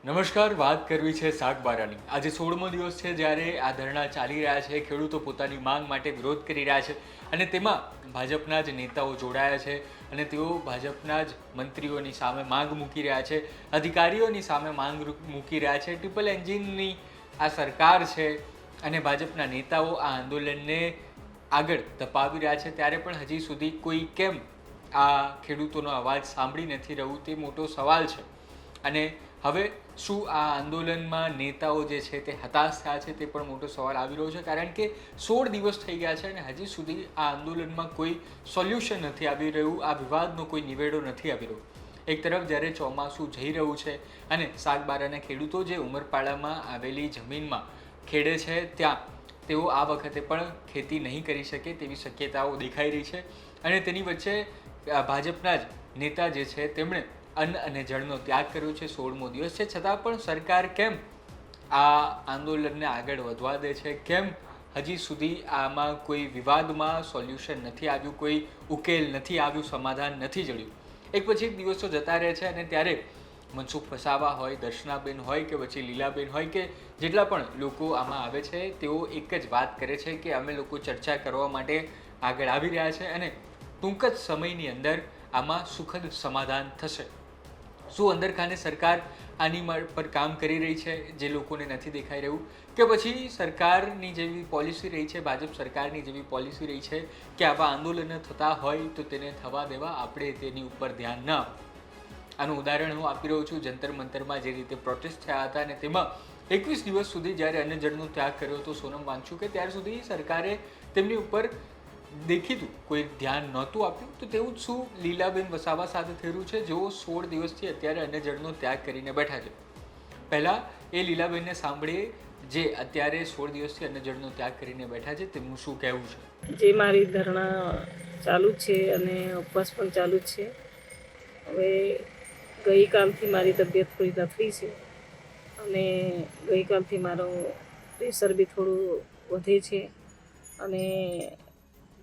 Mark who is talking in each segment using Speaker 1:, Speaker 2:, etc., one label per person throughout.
Speaker 1: નમસ્કાર, વાત કરવી છે શાકબારાની। આજે 16મો દિવસ છે જ્યારે આ ધરણા ચાલી રહ્યા છે। ખેડૂતો પોતાની માંગ માટે વિરોધ કરી રહ્યા છે અને તેમાં ભાજપના જ નેતાઓ જોડાયા છે અને તેઓ ભાજપના જ મંત્રીઓની સામે માંગ મૂકી રહ્યા છે, અધિકારીઓની સામે માંગ મૂકી રહ્યા છે। ટ્રિપલ એન્જિનની આ સરકાર છે અને ભાજપના નેતાઓ આ આંદોલનને આગળ ધપાવી રહ્યા છે, ત્યારે પણ હજી સુધી કોઈ કેમ આ ખેડૂતોનો અવાજ સાંભળી નથી રહ્યું તે મોટો સવાલ છે। અને હવે શું આ આંદોલનમાં નેતાઓ જે છે તે હતાશ થયા છે તે પણ મોટો સવાલ આવી રહ્યો છે, કારણ કે 16 દિવસ થઈ ગયા છે અને હજી સુધી આ આંદોલનમાં કોઈ સોલ્યુશન નથી આવી રહ્યું, આ વિવાદનો કોઈ નિવેડો નથી આવી રહ્યો। એક તરફ જ્યારે ચોમાસું જઈ રહ્યું છે અને શાકબારાના ખેડૂતો જે ઉમરપાડામાં આવેલી જમીનમાં ખેડે છે ત્યાં તેઓ આ વખતે પણ ખેતી નહીં કરી શકે તેવી શક્યતાઓ દેખાઈ રહી છે અને તેની વચ્ચે ભાજપના જ નેતા જે છે તેમણે અન્ન અને જળનો ત્યાગ કર્યો છે। 16મો દિવસ છે છતાં પણ સરકાર કેમ આ આંદોલનને આગળ વધવા દે છે, કેમ હજી સુધી આમાં કોઈ વિવાદમાં સોલ્યુશન નથી આવ્યું, કોઈ ઉકેલ નથી આવ્યું, સમાધાન નથી જડ્યું। એક પછી એક દિવસો જતા રહે છે અને ત્યારે મનસુખ વસાવા હોય, દર્શનાબેન હોય કે પછી લીલાબેન હોય કે જેટલા પણ લોકો આમાં આવે છે તેઓ એક જ વાત કરે છે કે અમે લોકો ચર્ચા કરવા માટે આગળ આવી રહ્યા છે અને ટૂંક જ સમયની અંદર આમાં સુખદ સમાધાન થશે। શું અંદરખાને સરકાર આની પર કામ કરી રહી છે જે લોકોને નથી દેખાઈ રહ્યું, કે પછી સરકારની જેવી પોલિસી રહી છે, ભાજપ સરકારની જેવી પોલિસી રહી છે કે આવા આંદોલનો થતા હોય તો તેને થવા દેવા, આપણે તેની ઉપર ધ્યાન ન આપવું। આનું ઉદાહરણ હું આપી રહ્યો છું જંતર મંતરમાં જે રીતે પ્રોટેસ્ટ થયા હતા અને તેમાં 21 દિવસ સુધી જ્યારે અન્નજળનો ત્યાગ કર્યો હતો સોનમ વાંગચુકે, ત્યાર સુધી સરકારે તેમની ઉપર દેખીતું કોઈ ધ્યાન નહોતું આપ્યું। તો તેવું જ શું લીલાબેન વસાવા સાથે થઈ રહ્યું છે, જેઓ 16 દિવસથી અત્યારે અન્નજળનો ત્યાગ કરીને બેઠા છે। પહેલાં એ લીલાબેનને સાંભળીએ જે અત્યારે 16 દિવસથી અન્નજળનો ત્યાગ કરીને બેઠા છે, તેમનું શું કહેવું છે।
Speaker 2: જે મારી ધરણા ચાલુ છે અને ઉપવાસ પણ ચાલુ જ છે। હવે ગઈકાલથી મારી તબિયત થોડી લથડી છે અને ગઈકાલથી મારો પ્રેશર બી થોડું વધે છે અને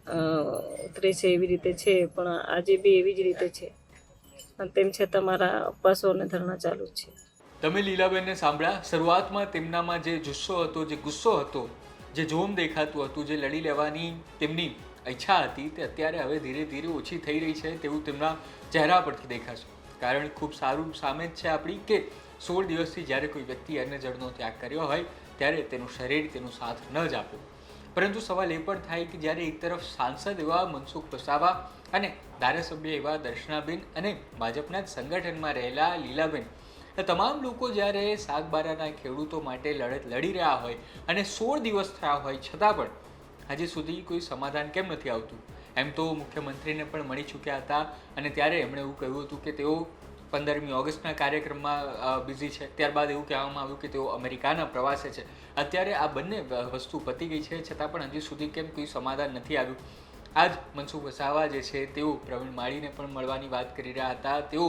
Speaker 2: ઉતરે છે એવી રીતે છે, પણ આજે બી એવી જ રીતે છે, તેમ છતાં મારા ઉપવાસો અને ધરણા ચાલુ જ છે।
Speaker 1: તમે લીલાબેનને સાંભળ્યા, શરૂઆતમાં તેમનામાં જે જુસ્સો હતો, જે ગુસ્સો હતો, જે જોમ દેખાતું હતું, જે લડી લેવાની તેમની ઈચ્છા હતી, તે અત્યારે હવે ધીરે ધીરે ઓછી થઈ રહી છે તેવું તેમના ચહેરા પરથી દેખાશે। કારણ ખૂબ સારું સામે જ છે આપણી કે 16 દિવસથી જ્યારે કોઈ વ્યક્તિ અન્નજળનો ત્યાગ કર્યો હોય ત્યારે તેનું શરીર તેનો સાથ ન જ આપ્યો। પરંતુ સવાલ એ પણ થાય કે જ્યારે એક તરફ સાંસદ એવા મનસુખ વસાવા અને ધારાસભ્ય એવા દર્શનાબેન અને ભાજપના જ સંગઠનમાં રહેલા લીલાબેન, તમામ લોકો જ્યારે શાકબારાના ખેડૂતો માટે લડત લડી રહ્યા હોય અને 16 દિવસ થયા હોય છતાં પણ હજી સુધી કોઈ સમાધાન કેમ નથી આવતું। એમ તો મુખ્યમંત્રીને પણ મળી ચૂક્યા હતા અને ત્યારે એમણે એવું કહ્યું હતું કે તેઓ 15મી ઓગસ્ટના કાર્યક્રમમાં બિઝી છે, ત્યારબાદ એવું કહેવામાં આવ્યું કે તેઓ અમેરિકાના પ્રવાસે છે। અત્યારે આ બંને વસ્તુ પતી ગઈ છે છતાં પણ હજી સુધી કેમ કોઈ સમાધાન નથી આવ્યું। આજ મનસુખ વસાવા જે છે તેઓ પ્રવીણ માળીને પણ મળવાની વાત કરી રહ્યા હતા, તેઓ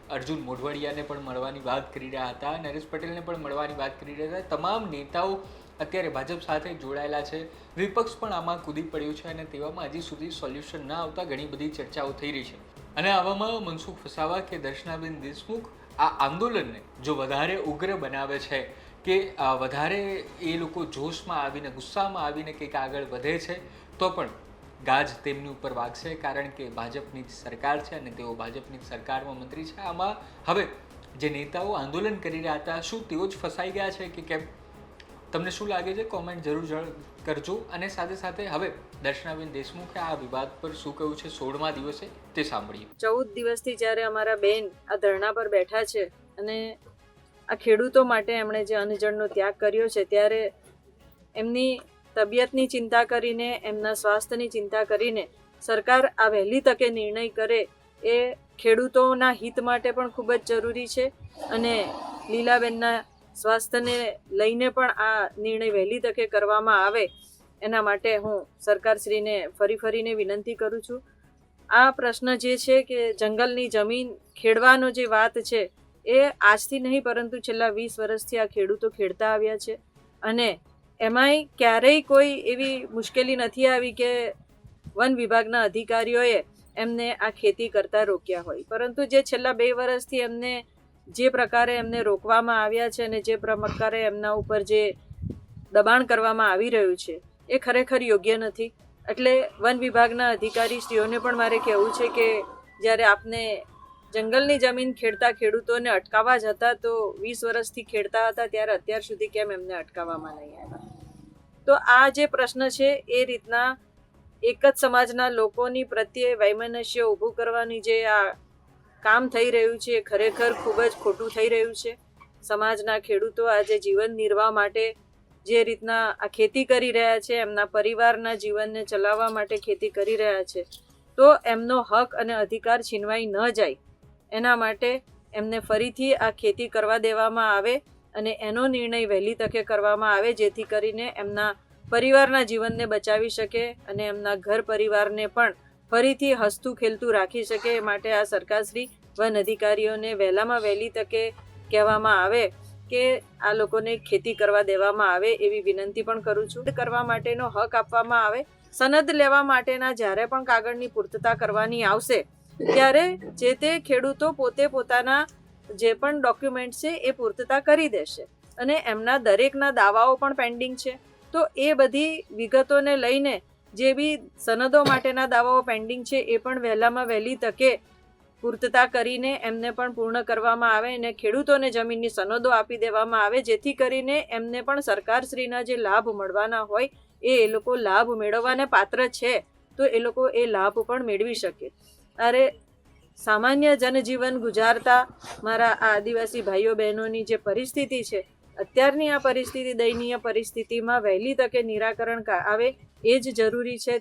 Speaker 1: અર્જુન મોઢવાડિયાને પણ મળવાની વાત કરી રહ્યા હતા, નરેશ પટેલને પણ મળવાની વાત કરી રહ્યા હતા। તમામ નેતાઓ અત્યારે ભાજપ સાથે જોડાયેલા છે, વિપક્ષ પણ આમાં કૂદી પડ્યું છે અને તેવામાં હજી સુધી સોલ્યુશન ન આવતા ઘણી બધી ચર્ચાઓ થઈ રહી છે। અને આવામાં મનસુખ વસાવા કે દર્શનાબેન દેશમુખ આ આંદોલનને જો વધારે ઉગ્ર બનાવે છે કે વધારે એ લોકો જોશમાં આવીને ગુસ્સામાં આવીને કંઈક આગળ વધે છે તો પણ ગાજ તેમની ઉપર વાગશે, કારણ કે ભાજપની જ સરકાર છે અને તેઓ ભાજપની જ સરકારમાં મંત્રી છે। આમાં હવે જે નેતાઓ આંદોલન કરી રહ્યા હતા શું તેઓ જ ફસાઈ ગયા છે કે કેમ, તમને શું લાગે છે કોમેન્ટ જરૂર કરજો। અને સાથે સાથે હવે દર્શનાબેન દેશમુખે આ વિવાદ પર શું કહ્યું છે 16મા દિવસે તે સાંભળીએ।
Speaker 2: 14 દિવસથી જ્યારે અમારા બેન આ ધરણા પર બેઠા છે અને આ ખેડૂતો માટે એમણે જે અન્નજળનો ત્યાગ કર્યો છે, ત્યારે એમની તબિયતની ચિંતા કરીને, એમના સ્વાસ્થ્યની ચિંતા કરીને સરકાર આ વહેલી તકે નિર્ણય કરે એ ખેડૂતોના હિત માટે પણ ખૂબ જ જરૂરી છે અને લીલાબેનના સ્વાસ્થ્યને લઈને પણ આ નિર્ણય વહેલી તકે કરવામાં આવે એના માટે હું સરકારશ્રીને ફરીને વિનંતી કરું છું। આ પ્રશ્ન જે છે કે જંગલની જમીન ખેડવાનો જે વાત છે એ આજથી નહીં પરંતુ છેલ્લા 20 વર્ષથી આ ખેડૂતો ખેડતા આવ્યા છે અને એમાંય ક્યારેય કોઈ એવી મુશ્કેલી નથી આવી કે વન વિભાગના અધિકારીઓએ એમને આ ખેતી કરતા રોક્યા હોય, પરંતુ જે છેલ્લા 2 વર્ષથી એમને જે પ્રકારે એમને રોકવામાં આવ્યા છે અને જે પ્રકારે એમના ઉપર જે દબાણ કરવામાં આવી રહ્યું છે એ ખરેખર યોગ્ય નથી. એટલે વન વિભાગના અધિકારીશ્રીઓને પણ મારે કહેવું છે કે જ્યારે આપને જંગલની જમીન ખેડતા ખેડૂતોને અટકાવવા જ હતા તો 20 વર્ષથી ખેડતા હતા ત્યારે અત્યાર સુધી કેમ એમને અટકાવવામાં નહીં આવ્યા? તો આ જે પ્રશ્ન છે એ રીતના એક જ સમાજના લોકોની પ્રત્યે વૈમનસ્ય ઊભું કરવાની જે આ કામ થઈ રહ્યું છે એ ખરેખર ખૂબ જ ખોટું થઈ રહ્યું છે. સમાજના ખેડૂતો આજે જીવન નિર્વાહ માટે જે રીતના આ ખેતી કરી રહ્યા છે, એમના પરિવારના જીવનને ચલાવવા માટે ખેતી કરી રહ્યા છે, તો એમનો હક અને અધિકાર છીનવાઈ ન જાય એના માટે એમને ફરીથી આ ખેતી કરવા દેવામાં આવે અને એનો નિર્ણય વહેલી તકે કરવામાં આવે, જેથી કરીને એમના પરિવારના જીવનને બચાવી શકે અને એમના ઘર પરિવારને પણ ફરીથી હસતું ખેલતું રાખી શકે. એ માટે આ સરકારશ્રી વન અધિકારીઓને વહેલામાં વહેલી તકે કહેવામાં આવે કે આ લોકોને ખેતી કરવા દેવામાં આવે એવી વિનંતી પણ કરું છું. કરવા માટેનો હક આપવામાં આવે. સનદ લેવા માટેના જ્યારે પણ કાગળની પૂર્તતા કરવાની આવશે ત્યારે જે તે ખેડૂતો પોતે પોતાના જે પણ ડોક્યુમેન્ટ છે એ પૂર્તતા કરી દેશે અને એમના દરેકના દાવાઓ પણ પેન્ડિંગ છે. તો એ બધી વિગતોને લઈને જે બી સનદો માટેના દાવાઓ પેન્ડિંગ છે એ પણ વહેલામાં વહેલી તકે પૂર્તતા કરીને એમને પણ પૂર્ણ કરવામાં આવે અને ખેડૂતોને જમીનની સનદો આપી દેવામાં આવે, જેથી કરીને એમને પણ સરકારશ્રીના જે લાભ મળવાના હોય એ લોકો લાભ મેળવવાને પાત્ર છે તો એ લોકો એ લાભ પણ મેળવી શકે. અરે સામાન્ય જનજીવન ગુજારતા મારા આ આદિવાસી ભાઈઓ બહેનોની જે પરિસ્થિતિ છે, અત્યારની આ પરિસ્થિતિ દયનીય પરિસ્થિતિમાં વહેલી તકે નિરાકરણ આવે એ જ જરૂરી છે.